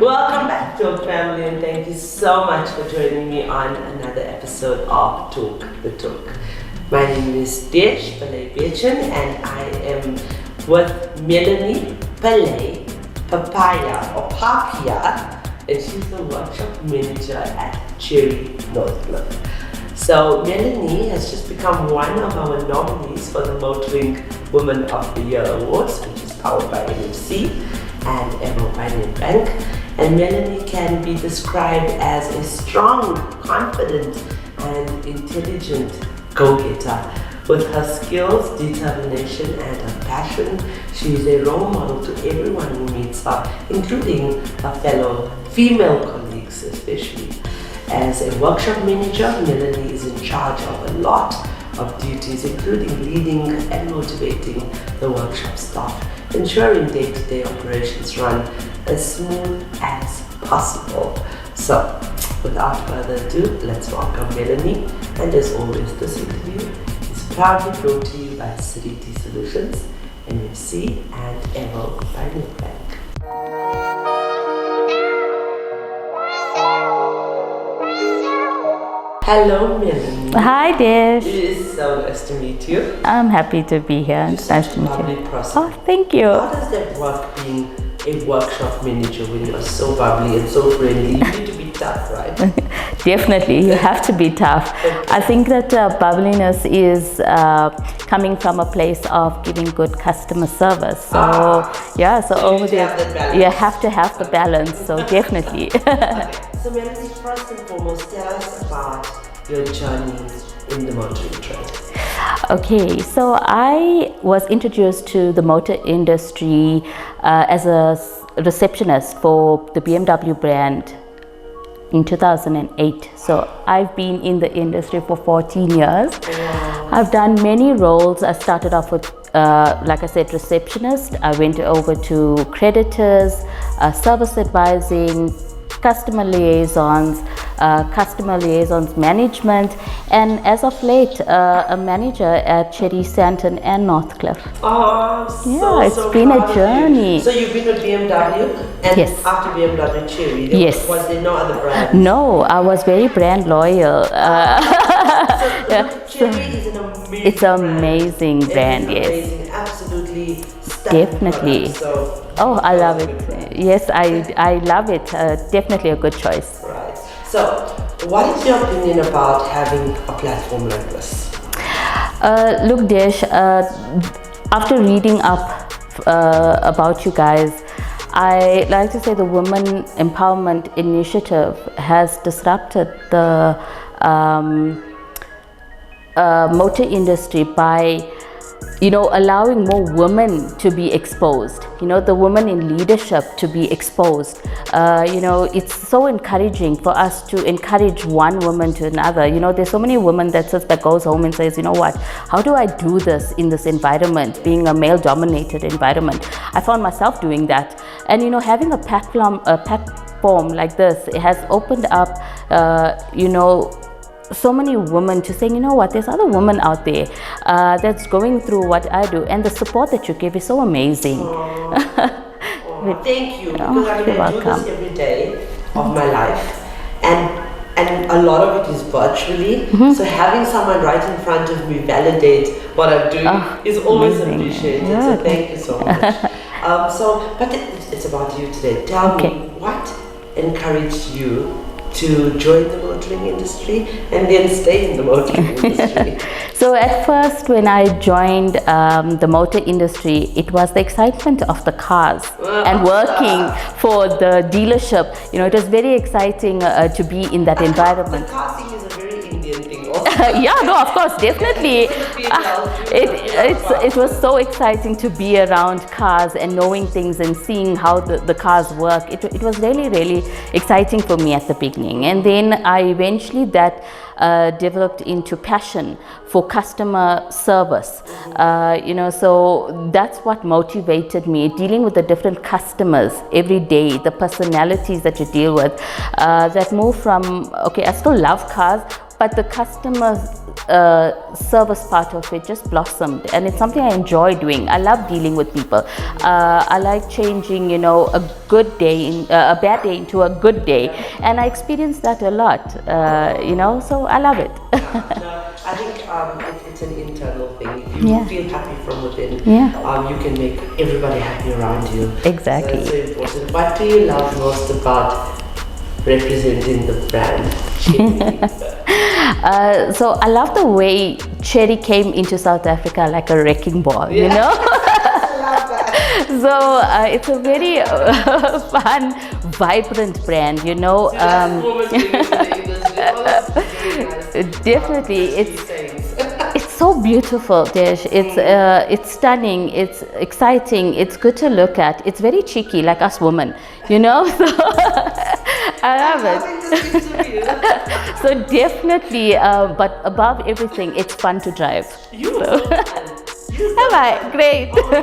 Welcome back, Talk Family, and thank you so much for joining me on another episode of Talk the Talk. My name is Chery Sandton, and I am with Melanie Pappayya or Pappayya, and she's the workshop manager at Chery Sandton. So Melanie has just become one of our nominees for the Motoring Woman of the Year Awards, which is powered by NFC and Avo by Nedbank. And Melanie can be described as a strong, confident, and intelligent go-getter. With her skills, determination, and her passion, she is a role model to everyone who meets her, including her fellow female colleagues especially. As a workshop manager, Melanie is in charge of a lot of duties, including leading and motivating the workshop staff, ensuring day-to-day operations run as smooth as possible. So, without further ado, let's welcome Melanie. And as always, this interview is proudly brought to you by Seriti Solutions, NFC, and Avo by Nedbank. Hello, Melanie. Hi, Dish. It is so nice to meet you. I'm happy to be here. You're Nice such to a meet lovely you. person. Oh, thank you. How does that work being a workshop manager when you are so bubbly and so friendly? You need to be tough, right? Definitely, you have to be tough. I think that bubbliness is coming from a place of giving good customer service. So, yeah, so over there, you have to have the balance. So, definitely. Okay. So, Melanie, first and foremost, tell us about your journey in the motoring trade. Okay, so I was introduced to the motor industry as a receptionist for the BMW brand in 2008. So I've been in the industry for 14 years. I've done many roles. I started off with, like I said, receptionist. I went over to creditors, service advising, customer liaisons management, and as of late, a manager at Chery Sandton and Northcliffe. Oh, Yeah, it's been a journey. So you've been with BMW, and Yes. after BMW Chery, Yes. was there no other brand? No, I was very brand loyal. Chery is an amazing It's an amazing brand, It is yes. amazing, absolutely stunning Definitely. product. So Oh, I love it. Yes, I love it. Definitely a good choice. right. So, what is your opinion about having a platform like this? Look, Desh, after reading up about you guys, I like to say the Women Empowerment Initiative has disrupted the motor industry by, allowing more women to be exposed, the women in leadership to be exposed. It's so encouraging for us to encourage one woman to another. There's so many women that goes home and says, what, how do I do this in this environment, being a male dominated environment? I found myself doing that. And, having a platform like this, it has opened up, so many women to saying, there's other women out there that's going through what I do, and the support that you give is so amazing. Thank you, because I do welcome. this every day of my life, and a lot of it is virtually. So having someone right in front of me validate what I'm doing is always amazing. appreciated. Yeah. So thank you so much. But it's about you today. Tell me, what encouraged you to join the motoring industry and then stay in the motoring industry? So at first, when I joined the motor industry, it was the excitement of the cars and working for the dealership. It was very exciting to be in that environment. The car thing is a very Indian thing also. Yeah, no, of course, definitely. It was so exciting to be around cars and knowing things and seeing how the cars work. It was really, really exciting for me at the beginning. And then I eventually developed into passion for customer service. So that's what motivated me, dealing with the different customers every day, the personalities that you deal with, that move from, okay, I still love cars, but the customer service part of it just blossomed, and it's something I enjoy doing. I love dealing with people. I like changing, a good day, a bad day into a good day, and I experience that a lot. So I love it. I think it's an internal thing. If you feel happy from within, you can make everybody happy around you. Exactly. So it's so important. What do you love most about representing the brand Chery? So I love the way Chery came into South Africa like a wrecking ball, I love that. So it's a very fun, vibrant brand, Definitely, it's so beautiful, Desh. It's stunning. It's exciting. It's good to look at. It's very cheeky, like us women, So I love it. So definitely, but above everything, it's fun to drive. Am I? Great. You would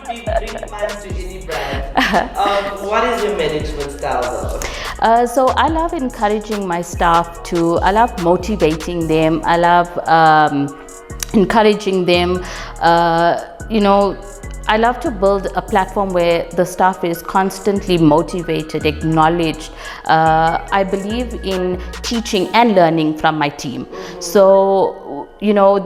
be bring fun to any brand. What is your management style though? So I love encouraging my staff I love motivating them. I love encouraging them. I love to build a platform where the staff is constantly motivated, acknowledged. I believe in teaching and learning from my team. So,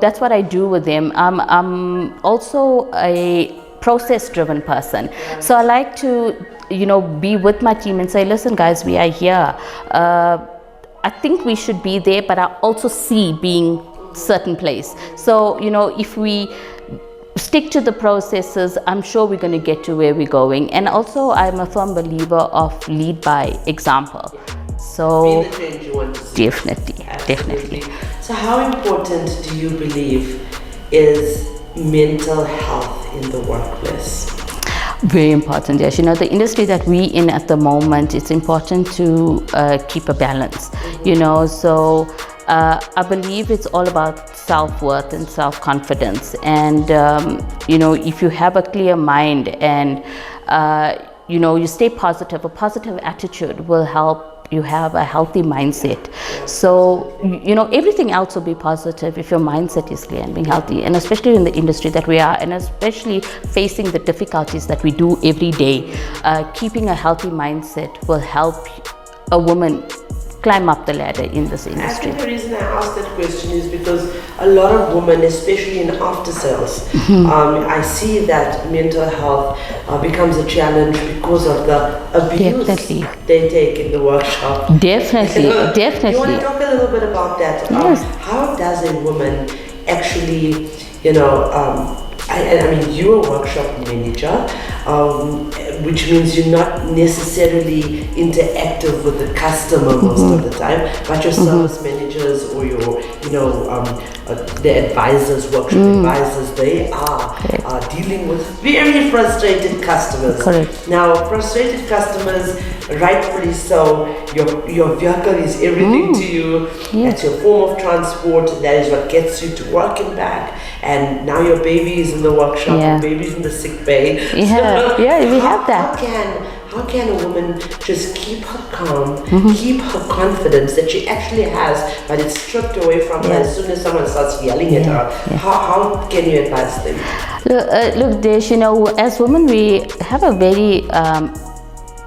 that's what I do with them. I'm also a process-driven person. So I like to, be with my team and say, listen, guys, we are here. I think we should be there, but I also see being certain place. So, if we stick to the processes, I'm sure we're going to get to where we're going. And also, I'm a firm believer of lead by example. So, be the change you want to see. Definitely. So, how important do you believe is mental health in the workplace? Very important, yes. The industry that we're in at the moment, it's important to keep a balance, So, I believe it's all about self-worth and self-confidence. And, if you have a clear mind and, you stay positive, a positive attitude will help you have a healthy mindset. So, everything else will be positive if your mindset is clear and being healthy. And especially in the industry that we are, and especially facing the difficulties that we do every day, keeping a healthy mindset will help a woman climb up the ladder in this industry. I think the reason I asked that question is because a lot of women, especially in after sales, I see that mental health becomes a challenge because of the abuse they take in the workshop. Definitely. You want to talk a little bit about that? Yes. How does a woman actually, I mean, you're a workshop manager, which means you're not necessarily interactive with the customer most of the time, but your service managers or your, the advisors, workshop advisors, they are dealing with very frustrated customers. Correct. Now, frustrated customers, rightfully so, your vehicle is everything to you. That's your form of transport. That is what gets you to work and back. And now your baby is in the workshop, your baby's in the sick bay. We have that. How can a woman just keep her calm, keep her confidence that she actually has, but it's stripped away from her as soon as someone starts yelling at her? How can you advise them? Look, Desh, as women, we have a very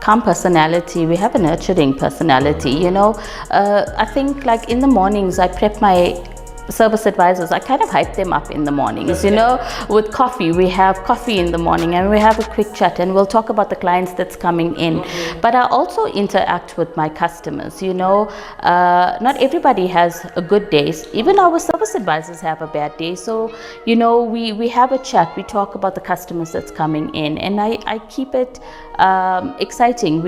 calm personality. We have a nurturing personality. I think like in the mornings, I prep my service advisors. I kind of hype them up in the mornings, with coffee. We have coffee in the morning and we have a quick chat and we'll talk about the clients that's coming in. But I also interact with my customers, not everybody has a good day. Even our service advisors have a bad day. So, we have a chat, we talk about the customers that's coming in, and I keep it exciting.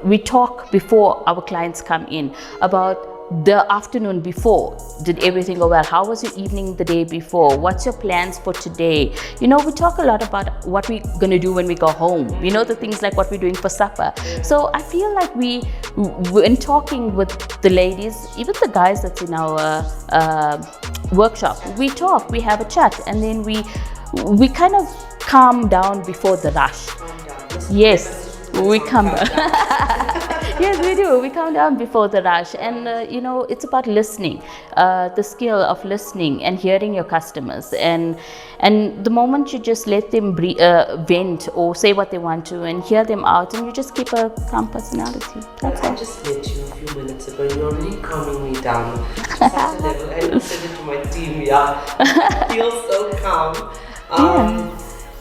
We talk before our clients come in about the afternoon before. Did everything go well? How was your evening the day before? What's your plans for today? We talk a lot about what we're going to do when we go home. The things like what we're doing for supper. So I feel like when talking with the ladies, even the guys that's in our workshop, we talk, we have a chat, and then we kind of calm down before the rush. Yes, we calm down. Yes, we do. We calm down before the rush, and it's about listening, the skill of listening and hearing your customers, and the moment you just let them vent or say what they want to, and hear them out, and you just keep a calm personality. That's I all. just met you a few minutes ago. You're really calming me down to such a level. I said it to my team. Yeah, I feel so calm.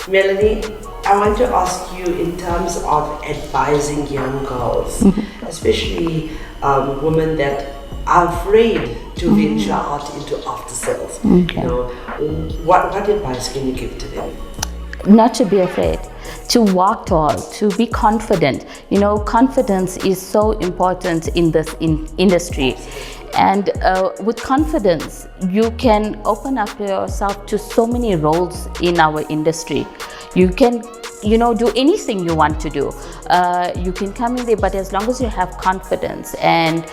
Melanie, I want to ask you in terms of advising young girls, especially women that are afraid to venture out into after sales. Okay. What advice can you give to them? Not to be afraid, to walk tall, to be confident. Confidence is so important in this industry. And with confidence, you can open up yourself to so many roles in our industry. You can, do anything you want to do. You can come in there, but as long as you have confidence and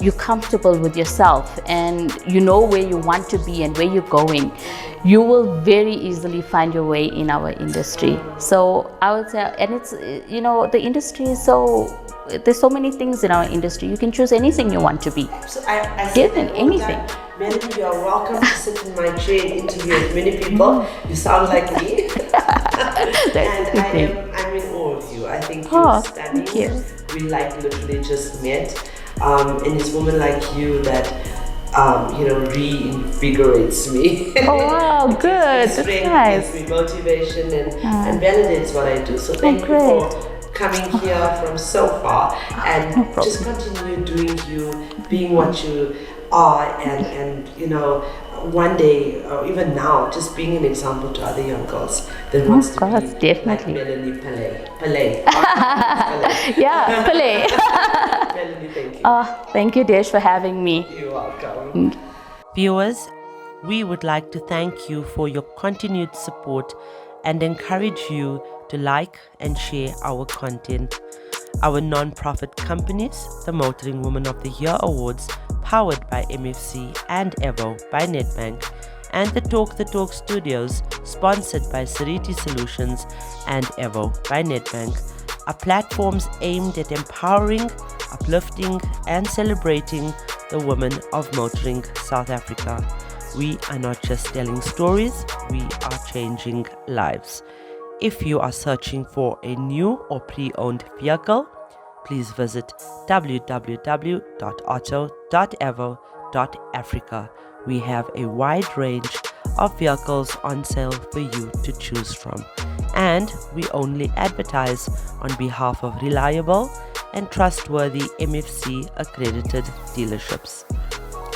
you're comfortable with yourself and you know where you want to be and where you're going, you will very easily find your way in our industry. So I would say, and it's, the industry is there's so many things in our industry. You can choose anything you want to be. So I Given anything. Melanie, you are welcome to sit in my chair and interview as many people. You sound like me. And I'm in awe of you. I think you're stunning. Thank you. We literally just met. And it's a woman like you that reinvigorates me. Oh wow, good. That's nice. Gives me motivation and validates what I do. So thank you for coming here from so far and just continue doing you, being what you are, and one day or even now, just being an example to other young girls that wants to be definitely. like Melanie Pappayya. Yeah, Pappayya. Melanie, thank you. Thank you, Desh, for having me. You're welcome. Viewers, we would like to thank you for your continued support and encourage you to like and share our content. Our non-profit companies, the Motoring Woman of the Year Awards, powered by MFC and Avo by Nedbank, and the Talk Studios, sponsored by Seriti Solutions and Avo by Nedbank, are platforms aimed at empowering, uplifting, and celebrating the women of motoring South Africa. We are not just telling stories, we are changing lives. If you are searching for a new or pre-owned vehicle, please visit www.auto.avo.africa. We have a wide range of vehicles on sale for you to choose from. And we only advertise on behalf of reliable and trustworthy MFC accredited dealerships.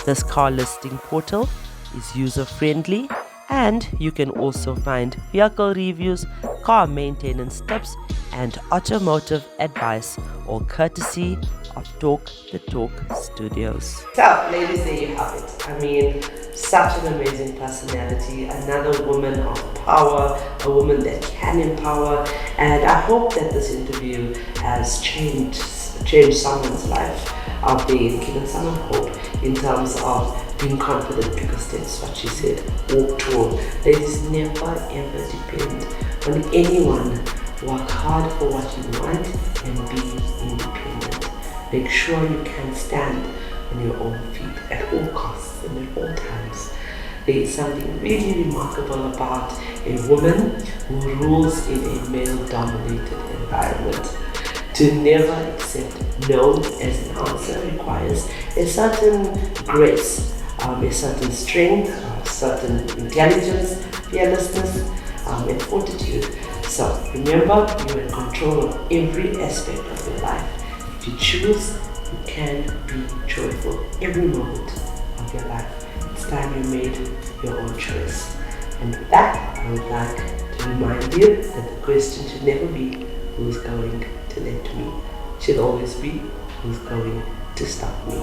This car listing portal is user-friendly, and you can also find vehicle reviews, car maintenance tips, and automotive advice, all courtesy of Talk Studios. So, ladies, there you have it. I mean, such an amazing personality, another woman of power, a woman that can empower, and I hope that this interview has changed someone's life out there, given someone hope in terms of being confident, because that's what she said. Walk tall. Ladies, never ever depend on anyone. Work hard for what you want and be independent. Make sure you can stand on your own feet at all costs and at all times. There is something really remarkable about a woman who rules in a male-dominated environment. To never accept no as an answer requires a certain grace, a certain strength, a certain intelligence, fearlessness, and fortitude. So remember, you're in control of every aspect of your life. If you choose, you can be joyful every moment of your life. It's time you made your own choice. And with that, I would like to remind you that the question should never be who's going to let me. It should always be who's going to stop me.